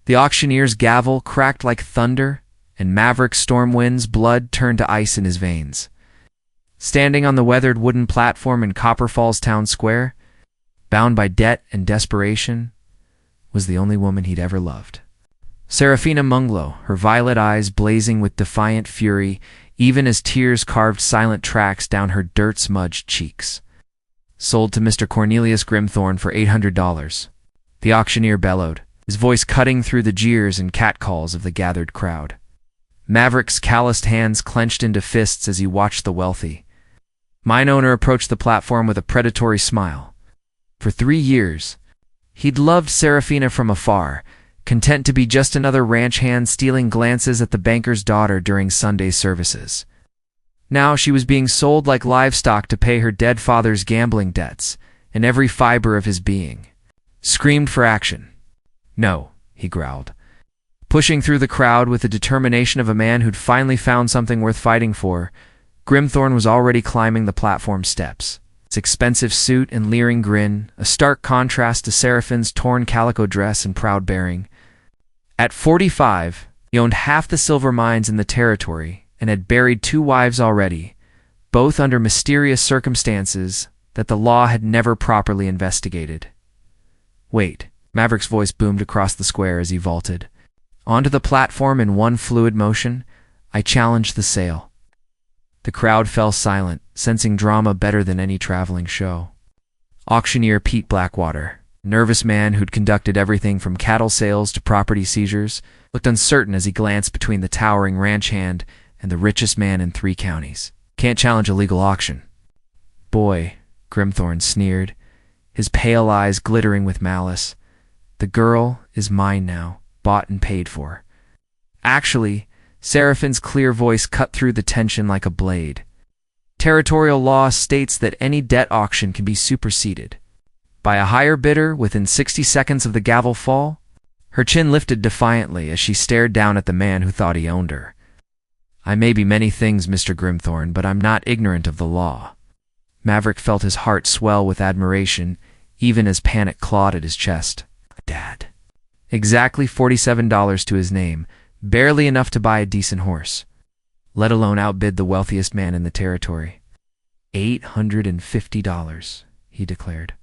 The auctioneer's gavel cracked like thunder, and Maverick Stormwind's blood turned to ice in his veins. Standing on the weathered wooden platform in Copper Falls Town Square, bound by debt and desperation, was the only woman he'd ever loved. Serafina Munglo, her violet eyes blazing with defiant fury, even as tears carved silent tracks down her dirt-smudged cheeks. Sold to Mr. Cornelius Grimthorne for $800. The auctioneer bellowed, his voice cutting through the jeers and catcalls of the gathered crowd. Maverick's calloused hands clenched into fists as he watched the wealthy. Mine owner approached the platform with a predatory smile. For 3 years, he'd loved Serafina from afar, content to be just another ranch hand stealing glances at the banker's daughter during Sunday services. Now she was being sold like livestock to pay her dead father's gambling debts, and every fiber of his being screamed for action. "No," he growled, pushing through the crowd with the determination of a man who'd finally found something worth fighting for. Grimthorne was already climbing the platform steps, its expensive suit and leering grin, a stark contrast to Seraphine's torn calico dress and proud bearing. At 45, he owned half the silver mines in the territory and had buried 2 wives already, both under mysterious circumstances that the law had never properly investigated. "Wait," Maverick's voice boomed across the square as he vaulted. Onto the platform in one fluid motion, "I challenge the sale." The crowd fell silent, sensing drama better than any traveling show. Auctioneer Pete Blackwater, nervous man who'd conducted everything from cattle sales to property seizures, looked uncertain as he glanced between the towering ranch hand and the richest man in 3 counties. "Can't challenge a legal auction." "Boy," Grimthorne sneered, his pale eyes glittering with malice. "The girl is mine now, bought and paid for." Actually, Seraphine's clear voice cut through the tension like a blade. Territorial law states that any debt auction can be superseded by a higher bidder within 60 seconds of the gavel fall. Her chin lifted defiantly as she stared down at the man who thought he owned her. "I may be many things, Mr. Grimthorne, but I'm not ignorant of the law." Maverick felt his heart swell with admiration, even as panic clawed at his chest. Dad. Exactly $47 to his name, barely enough to buy a decent horse, let alone outbid the wealthiest man in the territory. $850, he declared,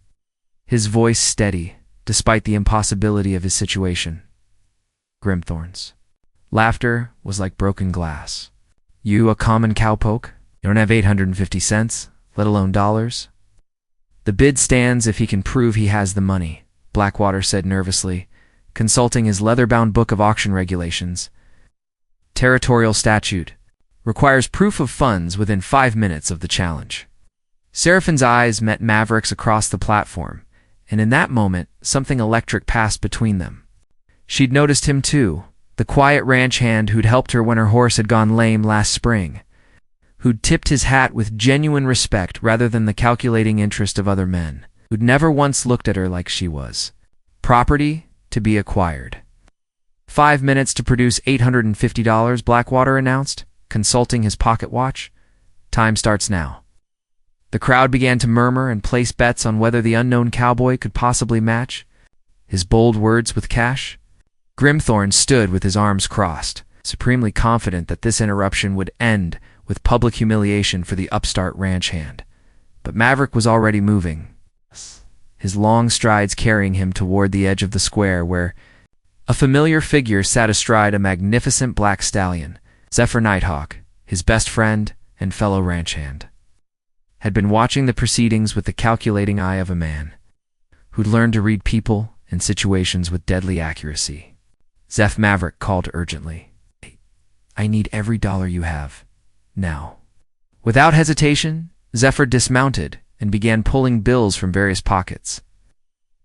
his voice steady, despite the impossibility of his situation. Grimthorne's laughter was like broken glass. "You a common cowpoke? You don't have 850 cents, let alone dollars?" "The bid stands if he can prove he has the money," Blackwater said nervously, consulting his leather-bound book of auction regulations. "Territorial statute requires proof of funds within 5 minutes of the challenge." Seraphine's eyes met Maverick's across the platform, and in that moment, something electric passed between them. She'd noticed him too, the quiet ranch hand who'd helped her when her horse had gone lame last spring, who'd tipped his hat with genuine respect rather than the calculating interest of other men, who'd never once looked at her like she was property to be acquired. 5 minutes to produce $850, Blackwater announced, consulting his pocket watch. "Time starts now." The crowd began to murmur and place bets on whether the unknown cowboy could possibly match his bold words with cash. Grimthorne stood with his arms crossed, supremely confident that this interruption would end with public humiliation for the upstart ranch hand. But Maverick was already moving, his long strides carrying him toward the edge of the square where a familiar figure sat astride a magnificent black stallion. Zephyr Nighthawk, his best friend and fellow ranch hand, had been watching the proceedings with the calculating eye of a man who'd learned to read people and situations with deadly accuracy. Zeph Maverick called urgently. "I need every dollar you have, now." Without hesitation, Zephyr dismounted and began pulling bills from various pockets.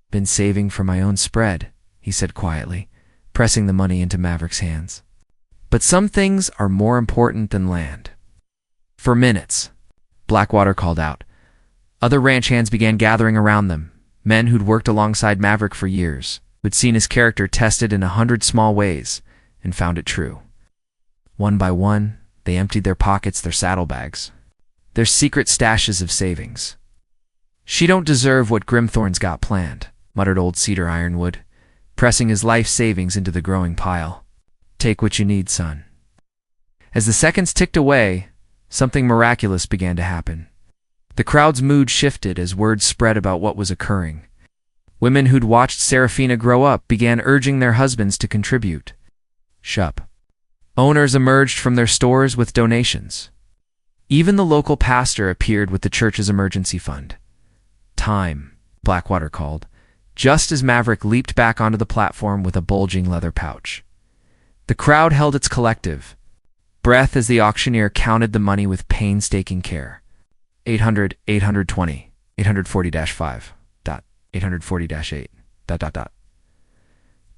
"Been saving for my own spread," he said quietly, pressing the money into Maverick's hands. "But some things are more important than land." "For minutes," Blackwater called out. Other ranch hands began gathering around them, men who'd worked alongside Maverick for years, who'd seen his character tested in 100 small ways and found it true. One by one, they emptied their pockets, their saddlebags, their secret stashes of savings. "She don't deserve what Grimthorne's got planned," muttered old Cedar Ironwood, pressing his life savings into the growing pile. "Take what you need, son." As the seconds ticked away, something miraculous began to happen. The crowd's mood shifted as word spread about what was occurring. Women who'd watched Serafina grow up began urging their husbands to contribute. Shop owners emerged from their stores with donations. Even the local pastor appeared with the church's emergency fund. "Time," Blackwater called, just as Maverick leaped back onto the platform with a bulging leather pouch. The crowd held its collective breath as the auctioneer counted the money with painstaking care. 800, 820, 840-5, 840-8, ...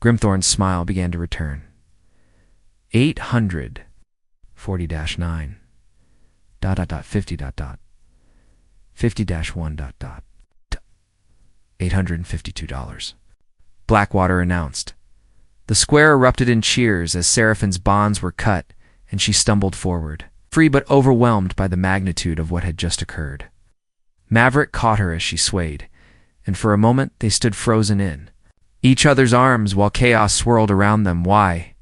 Grimthorne's smile began to return. 840-9, ... 50, ... 50-1, ... $852. Blackwater announced. The square erupted in cheers as Seraphine's bonds were cut, and she stumbled forward, free but overwhelmed by the magnitude of what had just occurred. Maverick caught her as she swayed, and for a moment they stood frozen in each other's arms while chaos swirled around them. "Why?"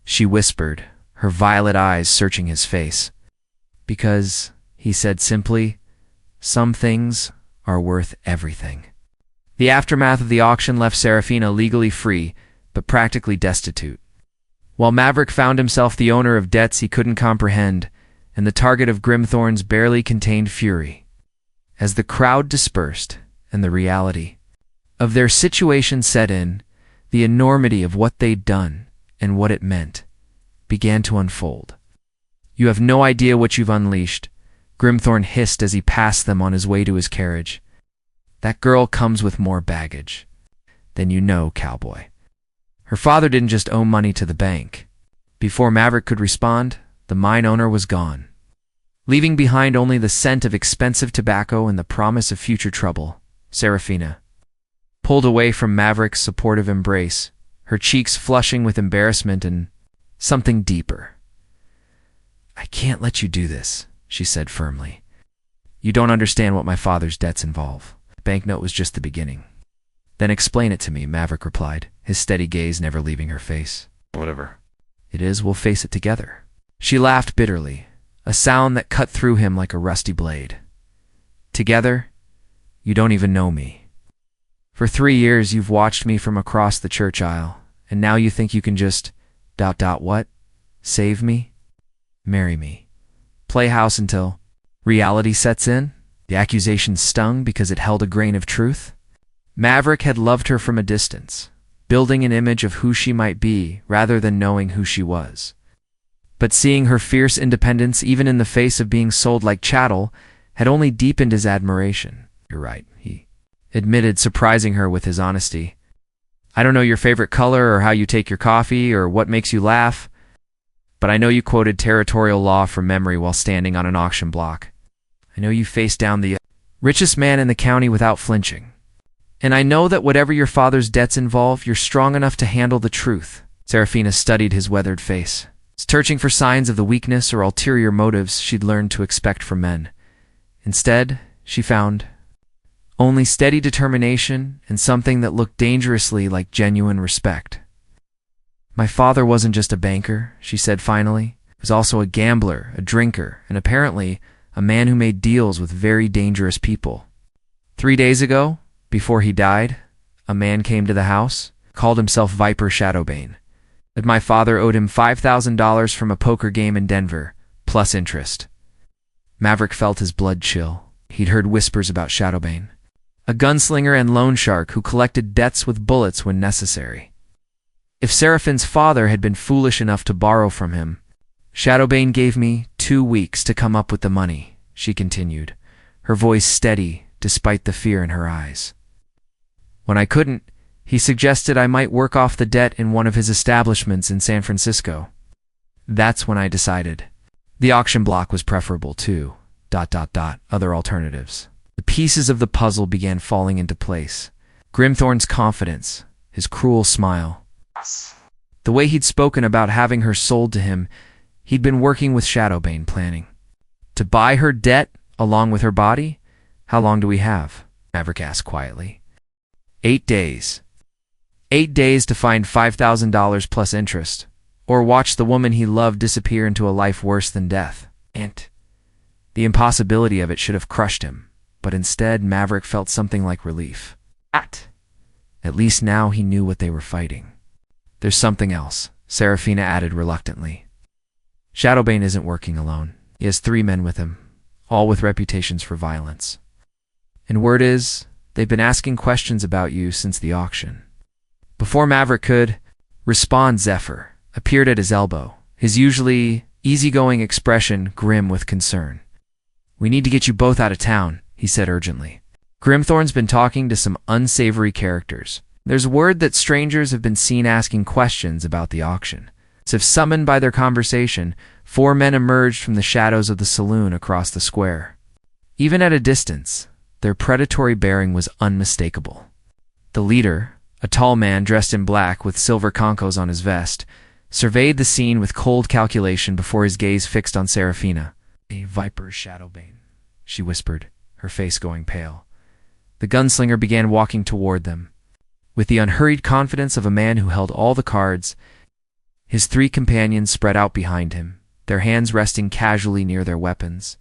she whispered, her violet eyes searching his face. "Because," he said simply, "some things are worth everything." The aftermath of the auction left Serafina legally free, but practically destitute, while Maverick found himself the owner of debts he couldn't comprehend and the target of Grimthorne's barely contained fury. As the crowd dispersed and the reality of their situation set in, the enormity of what they'd done and what it meant began to unfold. "You have no idea what you've unleashed," Grimthorne hissed as he passed them on his way to his carriage. "That girl comes with more baggage than you know, cowboy. Her father didn't just owe money to the bank." Before Maverick could respond, the mine owner was gone, leaving behind only the scent of expensive tobacco and the promise of future trouble. Serafina pulled away from Maverick's supportive embrace, her cheeks flushing with embarrassment and something deeper. "I can't let you do this," she said firmly. "You don't understand what my father's debts involve. The banknote was just the beginning." "Then explain it to me," Maverick replied, his steady gaze never leaving her face. "Whatever it is, we'll face it together." She laughed bitterly, a sound that cut through him like a rusty blade. "Together? You don't even know me. For 3 years you've watched me from across the church aisle, and now you think you can just ... what? Save me? Marry me? Play house until reality sets in?" The accusation stung because it held a grain of truth. Maverick had loved her from a distance, building an image of who she might be rather than knowing who she was. But seeing her fierce independence even in the face of being sold like chattel had only deepened his admiration. "You're right," he admitted, surprising her with his honesty. "I don't know your favorite color or how you take your coffee or what makes you laugh, but I know you quoted territorial law from memory while standing on an auction block. I know you faced down the richest man in the county without flinching. And I know that whatever your father's debts involve, you're strong enough to handle the truth." Serafina studied his weathered face, searching for signs of the weakness or ulterior motives she'd learned to expect from men. Instead, she found only steady determination and something that looked dangerously like genuine respect. "My father wasn't just a banker," she said finally. "He was also a gambler, a drinker, and apparently a man who made deals with very dangerous people. 3 days ago, before he died, a man came to the house, called himself Viper Shadowbane. That my father owed him $5,000 from a poker game in Denver, plus interest." Maverick felt his blood chill. He'd heard whispers about Shadowbane, a gunslinger and loan shark who collected debts with bullets when necessary. If Seraphine's father had been foolish enough to borrow from him, "Shadowbane gave me 2 weeks to come up with the money," she continued, her voice steady despite the fear in her eyes. "When I couldn't, he suggested I might work off the debt in one of his establishments in San Francisco. That's when I decided the auction block was preferable to ... other alternatives." The pieces of the puzzle began falling into place. Grimthorne's confidence, his cruel smile, the way he'd spoken about having her sold to him. He'd been working with Shadowbane, planning to buy her debt along with her body. "How long do we have?" Maverick asked quietly. 8 days. 8 days to find $5,000 plus interest, or watch the woman he loved disappear into a life worse than death. And the impossibility of it should have crushed him, but instead Maverick felt something like relief. At least now he knew what they were fighting. There's something else, Serafina added reluctantly. Shadowbane isn't working alone. He has 3 men with him, all with reputations for violence. And word is, they've been asking questions about you since the auction. Before Maverick could respond, Zephyr appeared at his elbow, his usually easygoing expression grim with concern. "We need to get you both out of town," he said urgently. "Grimthorn's been talking to some unsavory characters. There's word that strangers have been seen asking questions about the auction." As if summoned by their conversation, 4 men emerged from the shadows of the saloon across the square. Even at a distance, their predatory bearing was unmistakable. The leader, a tall man dressed in black with silver concos on his vest, surveyed the scene with cold calculation before his gaze fixed on Serafina. "A viper's Shadowbane," she whispered, her face going pale. The gunslinger began walking toward them. With the unhurried confidence of a man who held all the cards, his 3 companions spread out behind him, their hands resting casually near their weapons.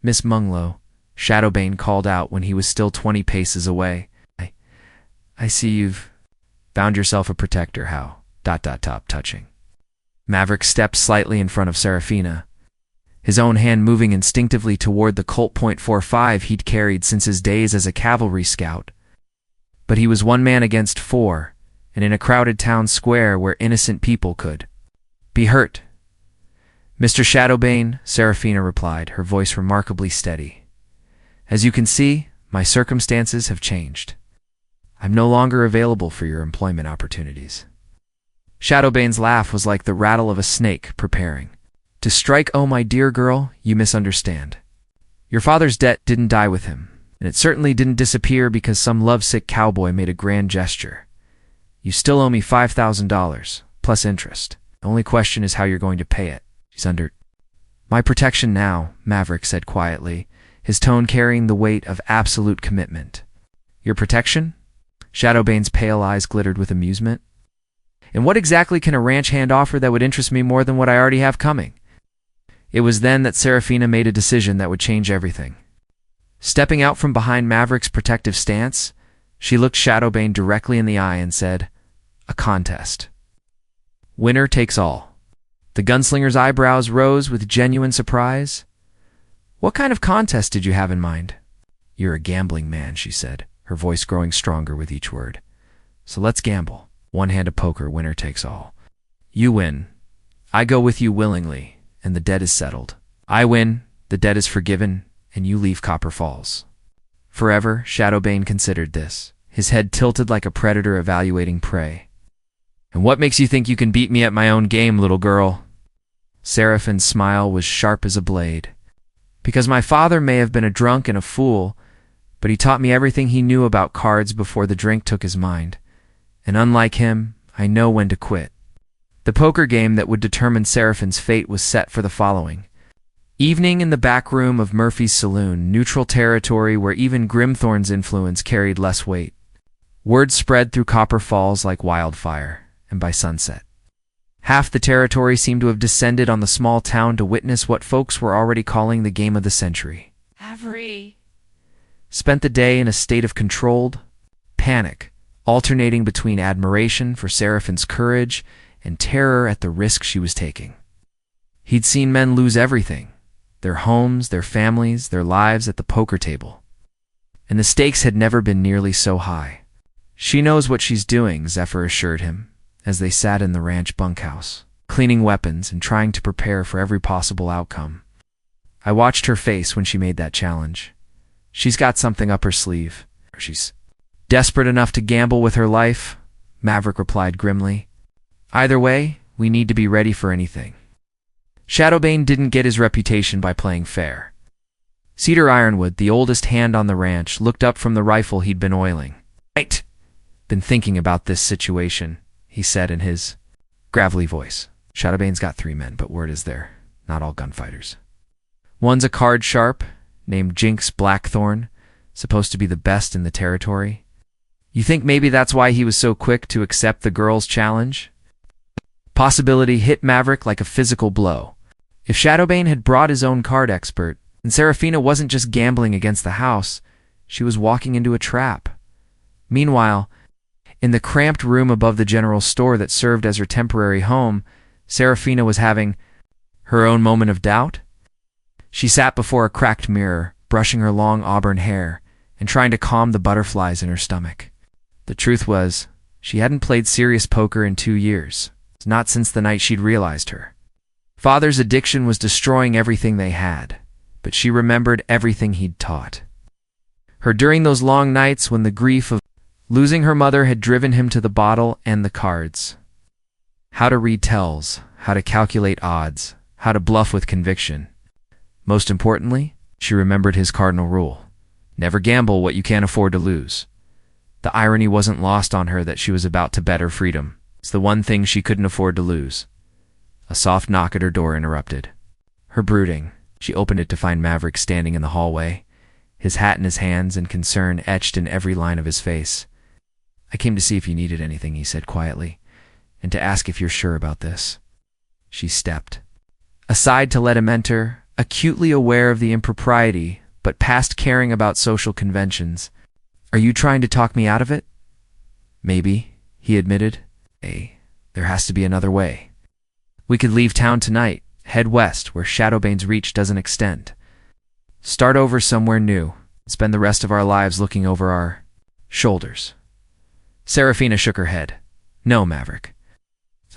"Miss Munglow," Shadowbane called out when he was still 20 paces away. I see you've found yourself a protector, how? ... touching. Maverick stepped slightly in front of Serafina, his own hand moving instinctively toward the Colt .45 he'd carried since his days as a cavalry scout. But he was 1 man against 4, and in a crowded town square where innocent people could be hurt. "Mr. Shadowbane," Serafina replied, her voice remarkably steady. "As you can see, my circumstances have changed. I'm no longer available for your employment opportunities." Shadowbane's laugh was like the rattle of a snake preparing to strike. "Oh, my dear girl, you misunderstand. Your father's debt didn't die with him, and it certainly didn't disappear because some lovesick cowboy made a grand gesture. You still owe me $5,000, plus interest. The only question is how you're going to pay it. She's under my protection now," Maverick said quietly, his tone carrying the weight of absolute commitment. "Your protection?" Shadowbane's pale eyes glittered with amusement. "And what exactly can a ranch hand offer that would interest me more than what I already have coming?" It was then that Serafina made a decision that would change everything. Stepping out from behind Maverick's protective stance, she looked Shadowbane directly in the eye and said, "A contest. Winner takes all." The gunslinger's eyebrows rose with genuine surprise. "What kind of contest did you have in mind?" "You're a gambling man," she said, her voice growing stronger with each word. "So let's gamble. 1 hand of poker, winner takes all. You win. I go with you willingly, and the debt is settled. I win, the debt is forgiven, and you leave Copper Falls." Forever, Shadowbane considered this, his head tilted like a predator evaluating prey. "And what makes you think you can beat me at my own game, little girl?" Seraphine's smile was sharp as a blade. "Because my father may have been a drunk and a fool, but he taught me everything he knew about cards before the drink took his mind. And unlike him, I know when to quit." The poker game that would determine Seraphine's fate was set for the following evening in the back room of Murphy's Saloon, neutral territory where even Grimthorn's influence carried less weight. Word spread through Copper Falls like wildfire, and by sunset, half the territory seemed to have descended on the small town to witness what folks were already calling the game of the century. Avery spent the day in a state of controlled panic, alternating between admiration for Seraphine's courage and terror at the risk she was taking. He'd seen men lose everything, their homes, their families, their lives at the poker table. And the stakes had never been nearly so high. "She knows what she's doing," Zephyr assured him, as they sat in the ranch bunkhouse, cleaning weapons and trying to prepare for every possible outcome. "I watched her face when she made that challenge. She's got something up her sleeve. She's desperate enough to gamble with her life," Maverick replied grimly. "Either way, we need to be ready for anything." Shadowbane didn't get his reputation by playing fair. Cedar Ironwood, the oldest hand on the ranch, looked up from the rifle he'd been oiling. "Right. Been thinking about this situation," he said in his gravelly voice. "Shadowbane's got 3 men, but word is they're not all gunfighters. One's a card sharp, named Jinx Blackthorn, supposed to be the best in the territory. You think maybe that's why he was so quick to accept the girl's challenge? Possibility hit Maverick like a physical blow. If Shadowbane had brought his own card expert, then Serafina wasn't just gambling against the house, she was walking into a trap. Meanwhile, in the cramped room above the general store that served as her temporary home, Serafina was having her own moment of doubt. She sat before a cracked mirror, brushing her long auburn hair and trying to calm the butterflies in her stomach. The truth was, she hadn't played serious poker in 2 years, not since the night she'd realized her father's addiction was destroying everything they had, but she remembered everything he'd taught her during those long nights when the grief of losing her mother had driven him to the bottle and the cards. How to read tells, how to calculate odds, how to bluff with conviction. Most importantly, she remembered his cardinal rule: never gamble what you can't afford to lose. The irony wasn't lost on her that she was about to bet her freedom. It's the one thing she couldn't afford to lose. A soft knock at her door interrupted her brooding. She opened it to find Maverick standing in the hallway, his hat in his hands and concern etched in every line of his face. "I came to see if you needed anything," he said quietly, "and to ask if you're sure about this." She stepped aside to let him enter, acutely aware of the impropriety, but past caring about social conventions. "Are you trying to talk me out of it?" "Maybe," he admitted. There has to be another way. We could leave town tonight, head west where Shadowbane's reach doesn't extend. Start over somewhere new, spend the rest of our lives looking over our shoulders." Serafina shook her head. "No, Maverick.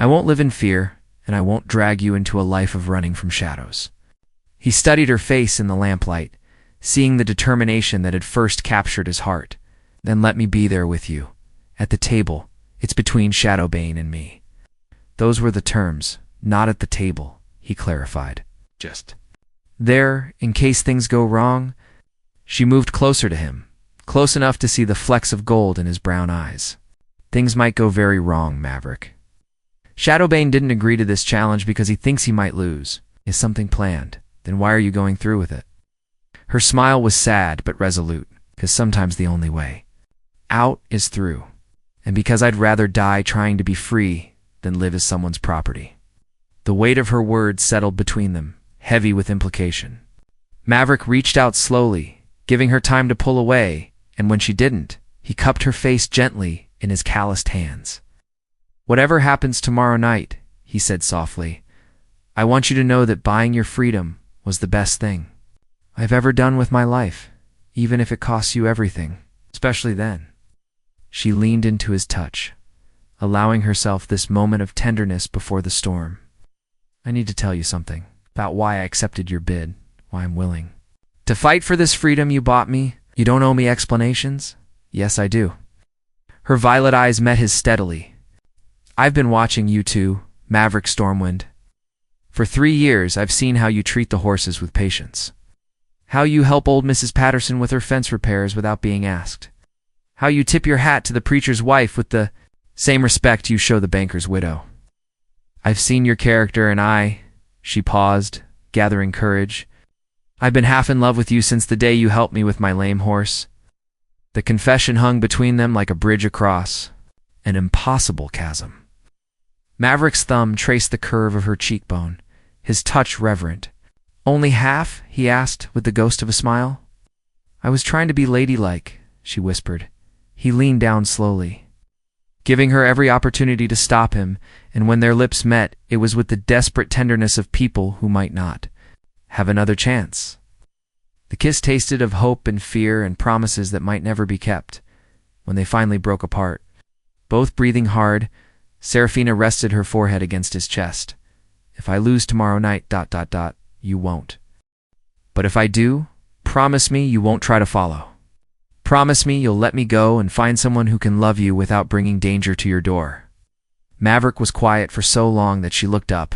I won't live in fear, and I won't drag you into a life of running from shadows." He studied her face in the lamplight, seeing the determination that had first captured his heart. "Then let me be there with you. At the table, it's between Shadowbane and me." Those were the terms, not at the table, he clarified. "Just there, in case things go wrong." She moved closer to him, close enough to see the flecks of gold in his brown eyes. "Things might go very wrong, Maverick. Shadowbane didn't agree to this challenge because he thinks he might lose. Is something planned? Then why are you going through with it?" Her smile was sad but resolute, because sometimes the only way out is through. "And because I'd rather die trying to be free than live as someone's property." The weight of her words settled between them, heavy with implication. Maverick reached out slowly, giving her time to pull away, and when she didn't, he cupped her face gently in his calloused hands. "Whatever happens tomorrow night," he said softly, "I want you to know that buying your freedom was the best thing I've ever done with my life, even if it costs you everything, especially then." She leaned into his touch, allowing herself this moment of tenderness before the storm. "I need to tell you something about why I accepted your bid, why I'm willing to fight for this freedom you bought me. You don't owe me explanations." "Yes, I do." Her violet eyes met his steadily. "I've been watching you two, Maverick Stormwind. For 3 years, I've seen how you treat the horses with patience. How you help old Mrs. Patterson with her fence repairs without being asked. How you tip your hat to the preacher's wife with the same respect you show the banker's widow. I've seen your character and she paused, gathering courage. "I've been half in love with you since the day you helped me with my lame horse." The confession hung between them like a bridge across an impossible chasm. Maverick's thumb traced the curve of her cheekbone, his touch reverent. "Only half?" he asked with the ghost of a smile. "I was trying to be ladylike," she whispered. He leaned down slowly, giving her every opportunity to stop him, and when their lips met, it was with the desperate tenderness of people who might not have another chance. The kiss tasted of hope and fear and promises that might never be kept. When they finally broke apart, both breathing hard, Serafina rested her forehead against his chest. "If I lose tomorrow night, you won't. But if I do, promise me you won't try to follow. Promise me you'll let me go and find someone who can love you without bringing danger to your door." Maverick was quiet for so long that she looked up,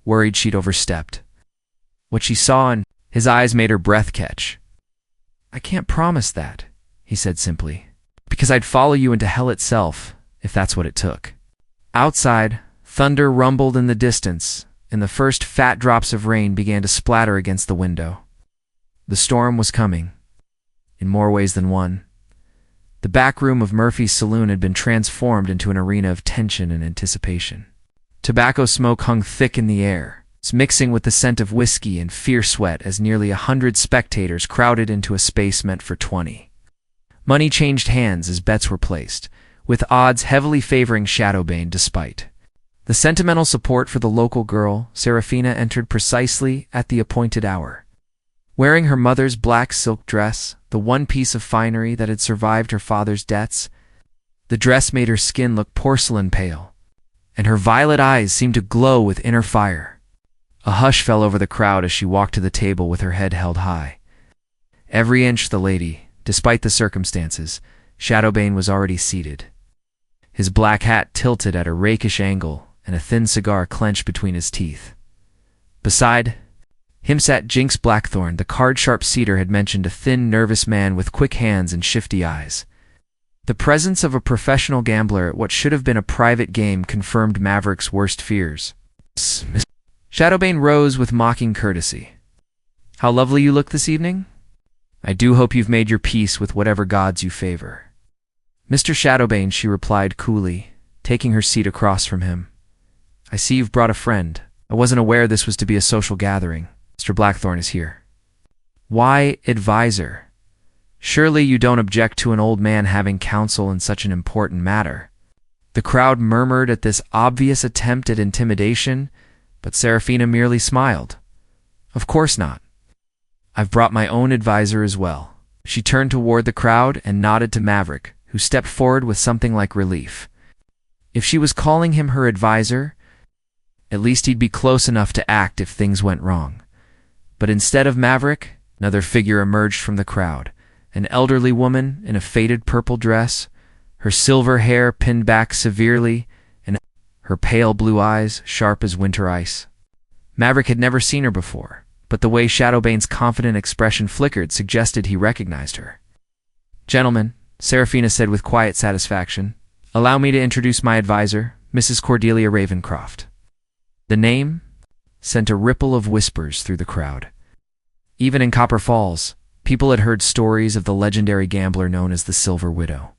worried she'd overstepped. What she saw in his eyes made her breath catch. "I can't promise that," he said simply, "because I'd follow you into hell itself, if that's what it took." Outside, thunder rumbled in the distance, and the first fat drops of rain began to splatter against the window. The storm was coming, in more ways than one. The back room of Murphy's saloon had been transformed into an arena of tension and anticipation. Tobacco smoke hung thick in the air, mixing with the scent of whiskey and fierce sweat as nearly 100 spectators crowded into a space meant for 20. Money changed hands as bets were placed, with odds heavily favoring Shadowbane despite. The sentimental support for the local girl, Serafina, entered precisely at the appointed hour. Wearing her mother's black silk dress, the one piece of finery that had survived her father's debts, the dress made her skin look porcelain pale, and her violet eyes seemed to glow with inner fire. A hush fell over the crowd as she walked to the table with her head held high. Every inch the lady, despite the circumstances, Shadowbane was already seated. His black hat tilted at a rakish angle and a thin cigar clenched between his teeth. Beside him sat Jinx Blackthorn, the card-sharp seater had mentioned, a thin, nervous man with quick hands and shifty eyes. The presence of a professional gambler at what should have been a private game confirmed Maverick's worst fears. Shadowbane rose with mocking courtesy. "How lovely you look this evening. I do hope you've made your peace with whatever gods you favor." "Mr. Shadowbane," she replied coolly, taking her seat across from him. "I see you've brought a friend. I wasn't aware this was to be a social gathering. Mr. Blackthorn is here." "Why, advisor? Surely you don't object to an old man having counsel in such an important matter." The crowd murmured at this obvious attempt at intimidation, but Serafina merely smiled. "Of course not. I've brought my own advisor as well." She turned toward the crowd and nodded to Maverick, who stepped forward with something like relief. If she was calling him her advisor, at least he'd be close enough to act if things went wrong. But instead of Maverick, another figure emerged from the crowd, an elderly woman in a faded purple dress, her silver hair pinned back severely, and her pale blue eyes sharp as winter ice. Maverick had never seen her before, but the way Shadowbane's confident expression flickered suggested he recognized her. "Gentlemen," Serafina said with quiet satisfaction, "allow me to introduce my advisor, Mrs. Cordelia Ravencroft." The name sent a ripple of whispers through the crowd. Even in Copper Falls, people had heard stories of the legendary gambler known as the Silver Widow,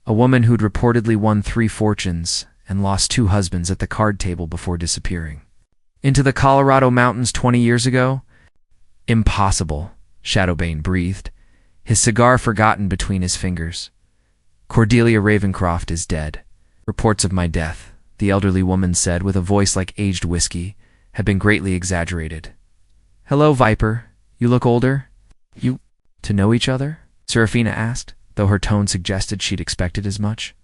a woman who'd reportedly won 3 fortunes and lost 2 husbands at the card table before disappearing. Into the Colorado mountains 20 years ago? Impossible, Shadowbane breathed, his cigar forgotten between his fingers. "Cordelia Ravencroft is dead. Reports of my death," the elderly woman said with a voice like aged whiskey, had been greatly exaggerated. "Hello, Viper. You look older. You to know each other?" Serafina asked, though her tone suggested she'd expected as much.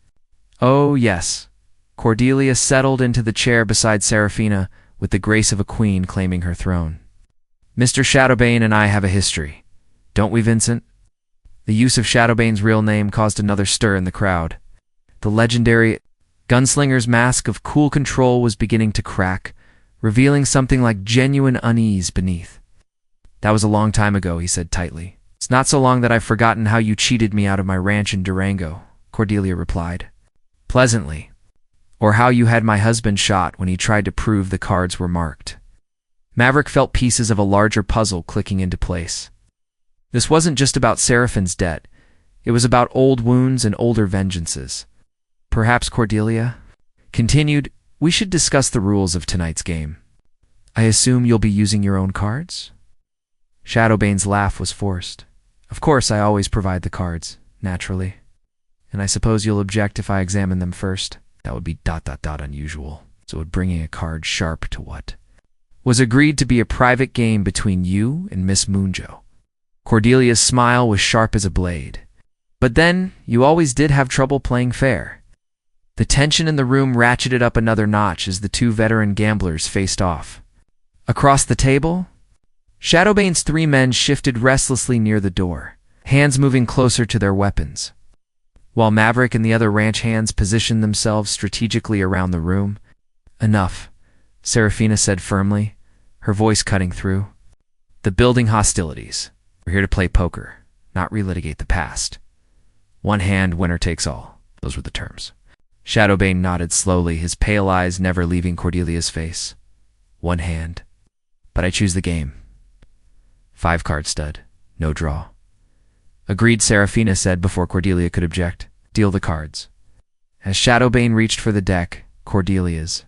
"Oh, yes." Cordelia settled into the chair beside Serafina with the grace of a queen claiming her throne. "Mr. Shadowbane and I have a history. Don't we, Vincent?" The use of Shadowbane's real name caused another stir in the crowd. The legendary gunslinger's mask of cool control was beginning to crack, revealing something like genuine unease beneath. "That was a long time ago," he said tightly. "It's not so long that I've forgotten how you cheated me out of my ranch in Durango," Cordelia replied, pleasantly. "Or how you had my husband shot when he tried to prove the cards were marked." Maverick felt pieces of a larger puzzle clicking into place. This wasn't just about Seraphine's debt. It was about old wounds and older vengeances. "Perhaps, Cordelia," continued, "we should discuss the rules of tonight's game. I assume you'll be using your own cards?" Shadowbane's laugh was forced. "Of course, I always provide the cards, naturally. And I suppose you'll object if I examine them first. That would be ... unusual. So would bringing a card sharp to what was agreed to be a private game between you and Miss Moonjo." Cordelia's smile was sharp as a blade. "But then, you always did have trouble playing fair." The tension in the room ratcheted up another notch as the 2 veteran gamblers faced off. Across the table, Shadowbane's 3 men shifted restlessly near the door, hands moving closer to their weapons. While Maverick and the other ranch hands positioned themselves strategically around the room. "Enough," Serafina said firmly, her voice cutting through. "The building hostilities. We're here to play poker, not relitigate the past. One hand, winner takes all. Those were the terms." Shadowbane nodded slowly, his pale eyes never leaving Cordelia's face. "One hand. But I choose the game. 5-card stud. No draw." Agreed, Serafina said before Cordelia could object. Deal the cards. As Shadowbane reached for the deck, Cordelia's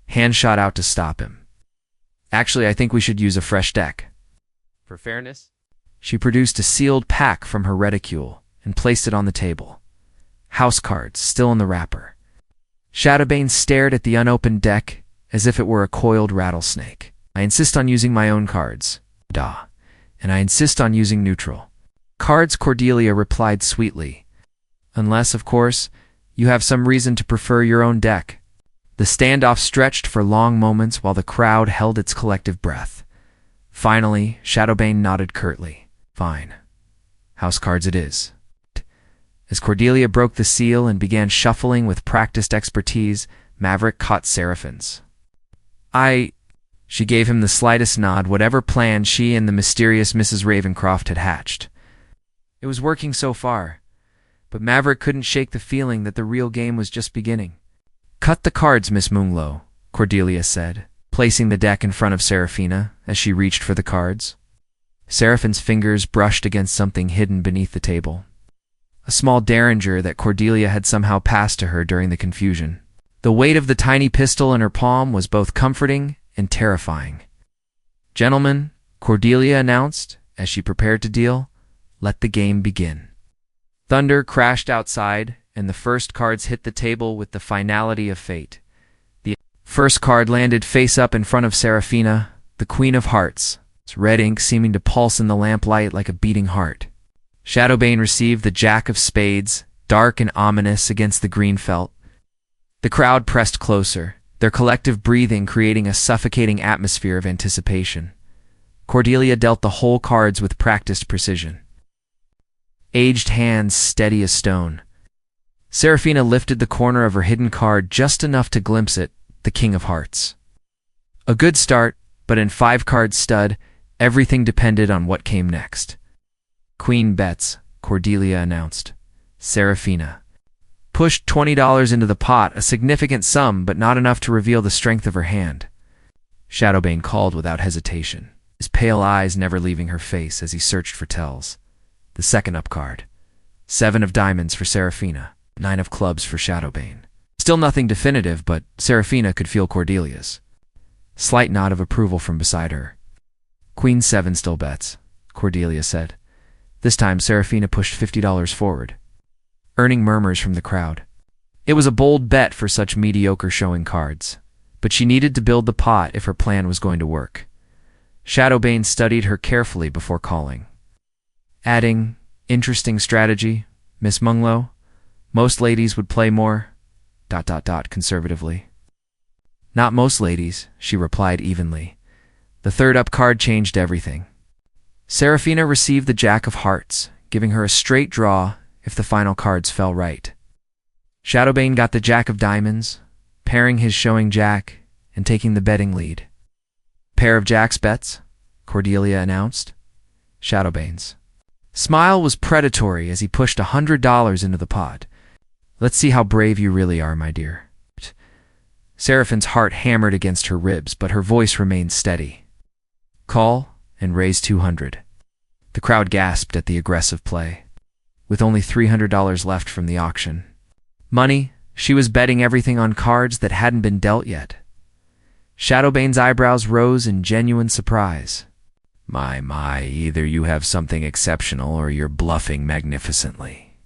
hand shot out to stop him. Actually, I think we should use a fresh deck. For fairness? She produced a sealed pack from her reticule and placed it on the table. House cards, still in the wrapper. Shadowbane stared at the unopened deck as if it were a coiled rattlesnake. I insist on using my own cards. Duh. And I insist on using neutral cards, Cordelia replied sweetly. Unless, of course, you have some reason to prefer your own deck. The standoff stretched for long moments while the crowd held its collective breath. Finally, Shadowbane nodded curtly. Fine. House cards it is. As Cordelia broke the seal and began shuffling with practiced expertise, Maverick caught Seraphine's. She gave him the slightest nod, whatever plan she and the mysterious Mrs. Ravencroft had hatched. It was working so far, but Maverick couldn't shake the feeling that the real game was just beginning. Cut the cards, Miss Munglow, Cordelia said, placing the deck in front of Serafina as she reached for the cards. Seraphine's fingers brushed against something hidden beneath the table. A small derringer that Cordelia had somehow passed to her during the confusion. The weight of the tiny pistol in her palm was both comforting and terrifying. Gentlemen, Cordelia announced, as she prepared to deal, let the game begin. Thunder crashed outside, and the first cards hit the table with the finality of fate. The first card landed face up in front of Serafina, the Queen of Hearts, its red ink seeming to pulse in the lamplight like a beating heart. Shadowbane received the Jack of Spades, dark and ominous against the green felt. The crowd pressed closer, their collective breathing creating a suffocating atmosphere of anticipation. Cordelia dealt the whole cards with practiced precision. Aged hands steady as stone. Serafina lifted the corner of her hidden card just enough to glimpse it, the King of Hearts. A good start, but in 5-card stud, everything depended on what came next. Queen bets, Cordelia announced. Serafina pushed $20 into the pot, a significant sum, but not enough to reveal the strength of her hand. Shadowbane called without hesitation, his pale eyes never leaving her face as he searched for tells. The second up card. 7 of diamonds for Serafina, 9 of clubs for Shadowbane. Still nothing definitive, but Serafina could feel Cordelia's slight nod of approval from beside her. Queen 7 still bets, Cordelia said. This time Serafina pushed $50 forward, earning murmurs from the crowd. It was a bold bet for such mediocre showing cards, but she needed to build the pot if her plan was going to work. Shadowbane studied her carefully before calling, adding, interesting strategy, Miss Munglow. Most ladies would play more... conservatively. Not most ladies, she replied evenly. The third up card changed everything. Serafina received the Jack of Hearts, giving her a straight draw if the final cards fell right. Shadowbane got the Jack of Diamonds, pairing his showing Jack and taking the betting lead. Pair of Jacks bets, Cordelia announced. Shadowbane's smile was predatory as he pushed $100 into the pot. Let's see how brave you really are, my dear. Seraphine's heart hammered against her ribs, but her voice remained steady. Call and raise 200. The crowd gasped at the aggressive play. With only $300 left from the auction. Money, she was betting everything on cards that hadn't been dealt yet. Shadowbane's eyebrows rose in genuine surprise. My, either you have something exceptional or you're bluffing magnificently.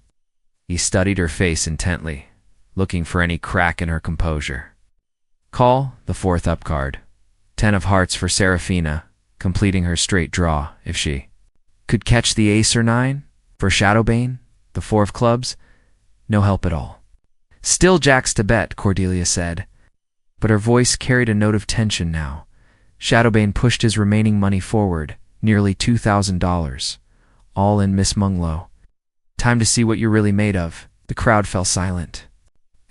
He studied her face intently, looking for any crack in her composure. Call, the 4th up card. 10 of hearts for Serafina, completing her straight draw, if she could catch the ace or 9. For Shadowbane, the 4 of clubs, no help at all. Still Jacks to bet, Cordelia said, but her voice carried a note of tension now. Shadowbane pushed his remaining money forward, nearly $2,000. All in, Miss Munglow. Time to see what you're really made of. The crowd fell silent.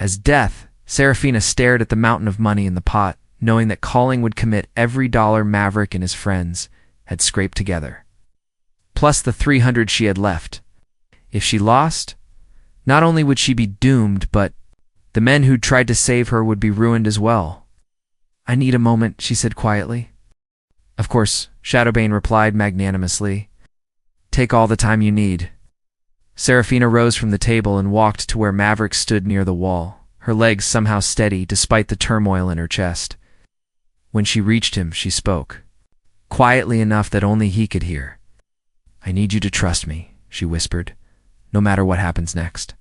As death, Serafina stared at the mountain of money in the pot, knowing that calling would commit every dollar Maverick and his friends had scraped together, plus the $300 she had left. If she lost, not only would she be doomed, but the men who'd tried to save her would be ruined as well. I need a moment, she said quietly. Of course, Shadowbane replied magnanimously. Take all the time you need. Serafina rose from the table and walked to where Maverick stood near the wall, her legs somehow steady despite the turmoil in her chest. When she reached him, she spoke, quietly enough that only he could hear. "I need you to trust me," she whispered, "no matter what happens next."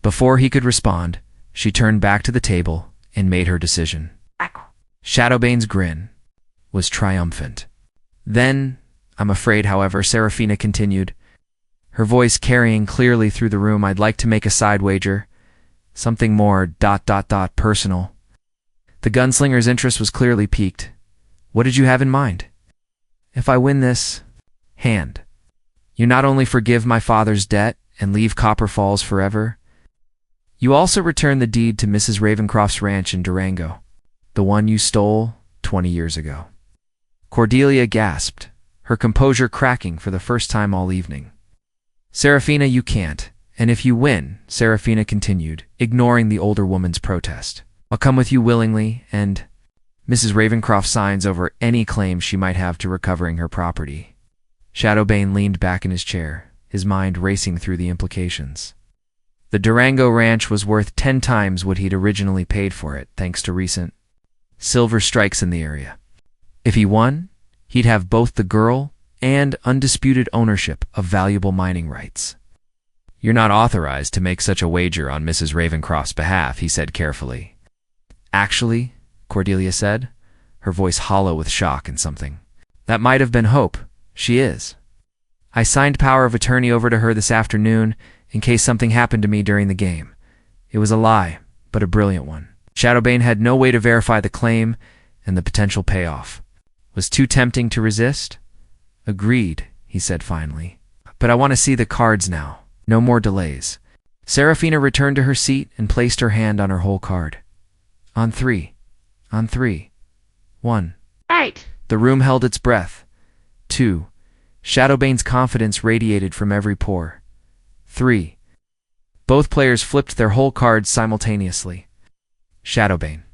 Before he could respond, she turned back to the table and made her decision. Shadowbane's grin was triumphant. "Then, I'm afraid, however," Serafina continued, her voice carrying clearly through the room, "I'd like to make a side wager. Something more ... personal." The gunslinger's interest was clearly piqued. "What did you have in mind?" "If I win this hand, you not only forgive my father's debt and leave Copper Falls forever, you also return the deed to Mrs. Ravencroft's ranch in Durango, the one you stole 20 years ago." Cordelia gasped, her composure cracking for the first time all evening. "Serafina, you can't. And if you win," Serafina continued, ignoring the older woman's protest, "I'll come with you willingly, and Mrs. Ravencroft signs over any claim she might have to recovering her property." Shadowbane leaned back in his chair, his mind racing through the implications. The Durango ranch was worth 10 times what he'd originally paid for it, thanks to recent silver strikes in the area. If he won, he'd have both the girl and undisputed ownership of valuable mining rights. "You're not authorized to make such a wager on Mrs. Ravencroft's behalf," he said carefully. "Actually," Cordelia said, her voice hollow with shock and something that might have been hope, "she is. I signed power of attorney over to her this afternoon in case something happened to me during the game. It was a lie, but a brilliant one." Shadowbane had no way to verify the claim, and the potential payoff was too tempting to resist. "Agreed," he said finally. "But I want to see the cards now. No more delays." Serafina returned to her seat and placed her hand on her whole card. On three. 1. 8. The room held its breath. 2. Shadowbane's confidence radiated from every pore. 3. Both players flipped their whole cards simultaneously. Shadowbane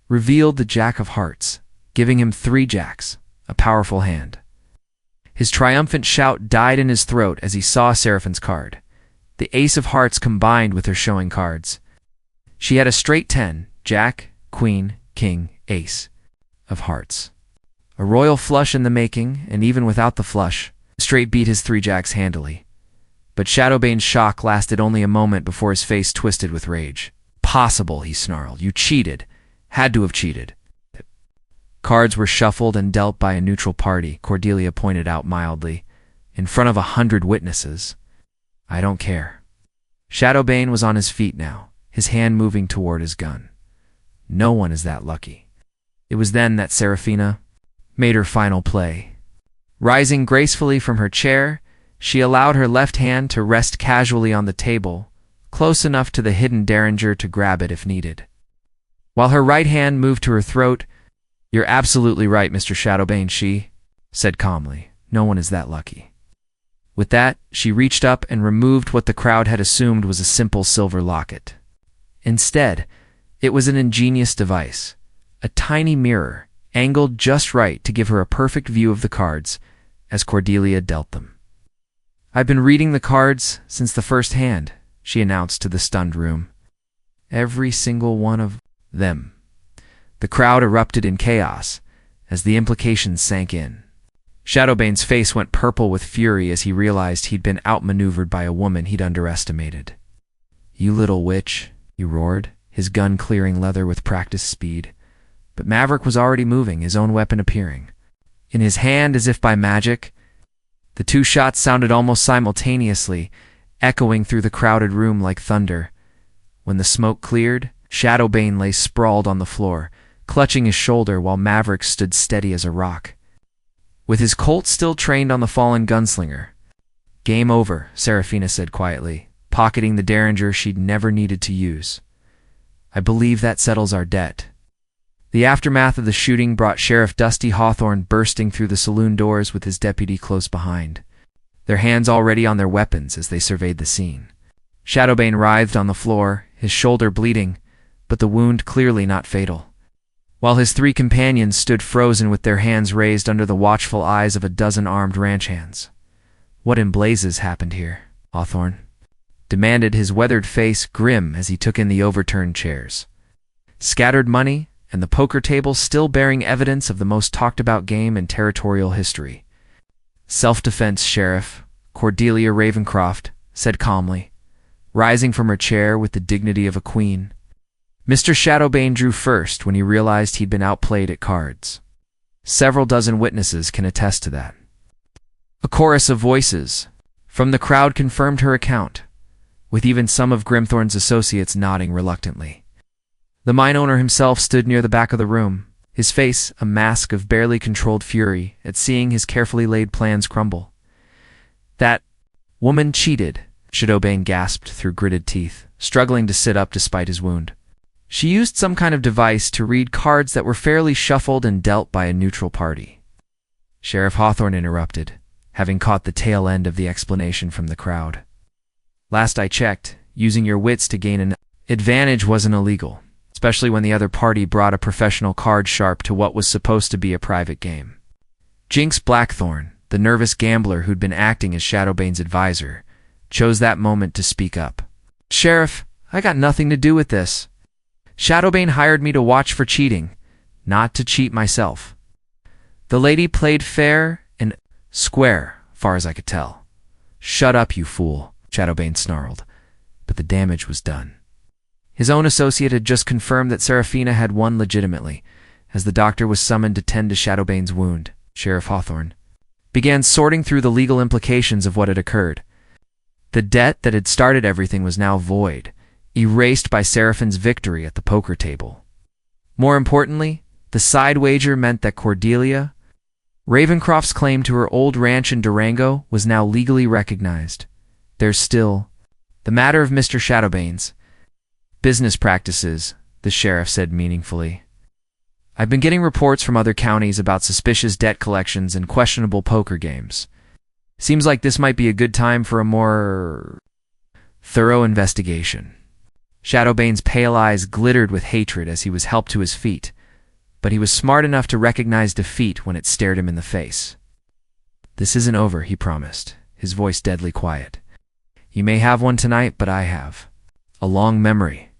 revealed the Jack of Hearts, giving him 3 jacks, a powerful hand. His triumphant shout died in his throat as he saw Seraphine's card. The Ace of Hearts combined with her showing cards. She had a straight 10, Jack, Queen, King, Ace of Hearts. A royal flush in the making, and even without the flush, straight beat his 3 jacks handily. But Shadowbane's shock lasted only a moment before his face twisted with rage. "Possible," he snarled. "You cheated. Had to have cheated." "Cards were shuffled and dealt by a neutral party," Cordelia pointed out mildly, "in front of 100 witnesses. I don't care." Shadowbane was on his feet now, his hand moving toward his gun. No one is that lucky. It was then that Serafina made her final play. Rising gracefully from her chair, she allowed her left hand to rest casually on the table, close enough to the hidden derringer to grab it if needed. While her right hand moved to her throat, "You're absolutely right, Mr. Shadowbane," she said calmly. "No one is that lucky." With that, she reached up and removed what the crowd had assumed was a simple silver locket. Instead, it was an ingenious device, a tiny mirror, angled just right to give her a perfect view of the cards as Cordelia dealt them. "I've been reading the cards since the first hand," she announced to the stunned room. "Every single one of them." The crowd erupted in chaos as the implications sank in. Shadowbane's face went purple with fury as he realized he'd been outmaneuvered by a woman he'd underestimated. "You little witch," he roared, his gun clearing leather with practiced speed. But Maverick was already moving, his own weapon appearing. In his hand, as if by magic, the 2 shots sounded almost simultaneously, echoing through the crowded room like thunder. When the smoke cleared, Shadowbane lay sprawled on the floor, clutching his shoulder while Maverick stood steady as a rock, with his Colt still trained on the fallen gunslinger. "Game over," Serafina said quietly, pocketing the derringer she'd never needed to use. "I believe that settles our debt." The aftermath of the shooting brought Sheriff Dusty Hawthorne bursting through the saloon doors with his deputy close behind, their hands already on their weapons as they surveyed the scene. Shadowbane writhed on the floor, his shoulder bleeding, but the wound clearly not fatal, while his 3 companions stood frozen with their hands raised under the watchful eyes of a dozen armed ranch hands. "What in blazes happened here, Hawthorne?" demanded, his weathered face grim as he took in the overturned chairs. Scattered money, and the poker table still bearing evidence of the most talked-about game in territorial history. "Self-defense, Sheriff," Cordelia Ravencroft said calmly, rising from her chair with the dignity of a queen. Mr. Shadowbane drew first when he realized he'd been outplayed at cards. Several dozen witnesses can attest to that. A chorus of voices from the crowd confirmed her account, with even some of Grimthorne's associates nodding reluctantly. The mine owner himself stood near the back of the room, his face a mask of barely controlled fury at seeing his carefully laid plans crumble. "That woman cheated," Shadowbane gasped through gritted teeth, struggling to sit up despite his wound. "She used some kind of device to read cards that were fairly shuffled and dealt by a neutral party." Sheriff Hawthorne interrupted, having caught the tail end of the explanation from the crowd. "Last I checked, using your wits to gain an advantage wasn't illegal, especially when the other party brought a professional card sharp to what was supposed to be a private game." Jinx Blackthorne, the nervous gambler who'd been acting as Shadowbane's advisor, chose that moment to speak up. "Sheriff, I got nothing to do with this. Shadowbane hired me to watch for cheating, not to cheat myself. The lady played fair and square, far as I could tell." "Shut up, you fool," Shadowbane snarled, but the damage was done. His own associate had just confirmed that Seraphina had won legitimately. As the doctor was summoned to tend to Shadowbane's wound, Sheriff Hawthorne began sorting through the legal implications of what had occurred. The debt that had started everything was now void, erased by Seraphine's victory at the poker table. More importantly, the side wager meant that Cordelia Ravencroft's claim to her old ranch in Durango was now legally recognized. There's still the matter of Mr. Shadowbane's business practices, the sheriff said meaningfully. "I've been getting reports from other counties about suspicious debt collections and questionable poker games. Seems like this might be a good time for a more thorough investigation." Shadowbane's pale eyes glittered with hatred as he was helped to his feet, but he was smart enough to recognize defeat when it stared him in the face. "This isn't over," he promised, his voice deadly quiet. "You may have one tonight, but I have a long memory."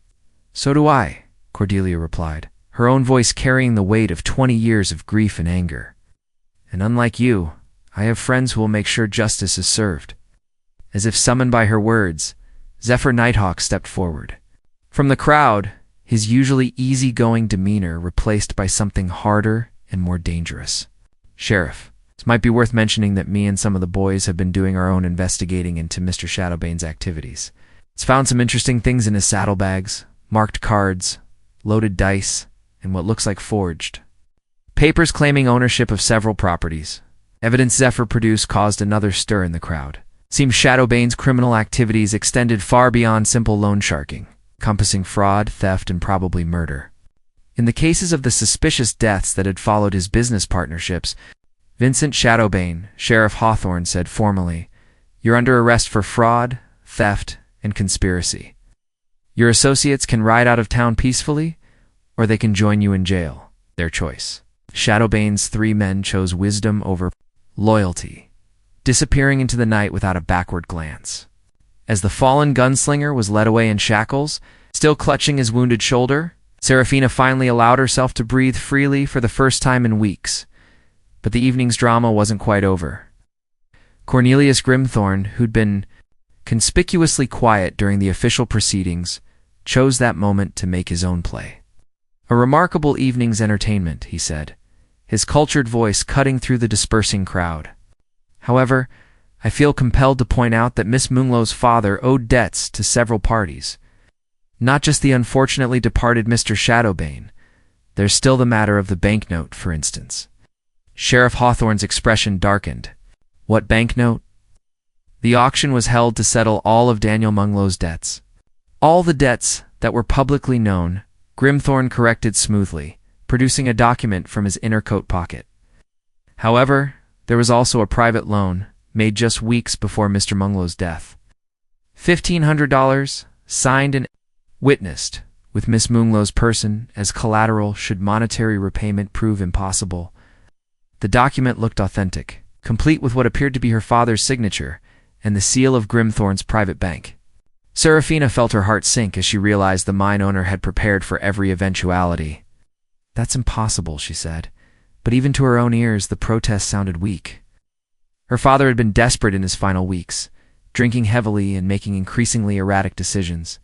"So do I," Cordelia replied, her own voice carrying the weight of 20 years of grief and anger. "And unlike you, I have friends who will make sure justice is served." As if summoned by her words, Zephyr Nighthawk stepped forward. From the crowd, his usually easygoing demeanor replaced by something harder and more dangerous. "Sheriff, it might be worth mentioning that me and some of the boys have been doing our own investigating into Mr. Shadowbane's activities. It's found some interesting things in his saddlebags, marked cards, loaded dice, and what looks like forged papers claiming ownership of several properties." Evidence Zephyr produced caused another stir in the crowd. Seems Shadowbane's criminal activities extended far beyond simple loan sharking, encompassing fraud, theft, and probably murder. In the cases of the suspicious deaths that had followed his business partnerships, Vincent Shadowbane, Sheriff Hawthorne said formally, "You're under arrest for fraud, theft, and conspiracy. Your associates can ride out of town peacefully, or they can join you in jail. Their choice." Shadowbane's 3 men chose wisdom over loyalty, disappearing into the night without a backward glance. As the fallen gunslinger was led away in shackles, still clutching his wounded shoulder, Seraphina finally allowed herself to breathe freely for the first time in weeks. But the evening's drama wasn't quite over. Cornelius Grimthorne, who'd been conspicuously quiet during the official proceedings, chose that moment to make his own play. "A remarkable evening's entertainment," he said, his cultured voice cutting through the dispersing crowd. "However, I feel compelled to point out that Miss Munglow's father owed debts to several parties. Not just the unfortunately departed Mr. Shadowbane. There's still the matter of the banknote, for instance." Sheriff Hawthorne's expression darkened. "What banknote?" "The auction was held to settle all of Daniel Munglow's debts." "All the debts that were publicly known," Grimthorne corrected smoothly, producing a document from his inner coat pocket. "However, there was also a private loan, made just weeks before Mr. Munglow's death. $1,500, signed and witnessed, with Miss Munglow's person as collateral should monetary repayment prove impossible." The document looked authentic, complete with what appeared to be her father's signature and the seal of Grimthorne's private bank. Serafina felt her heart sink as she realized the mine owner had prepared for every eventuality. "That's impossible," she said, but even to her own ears the protest sounded weak. Her father had been desperate in his final weeks, drinking heavily and making increasingly erratic decisions.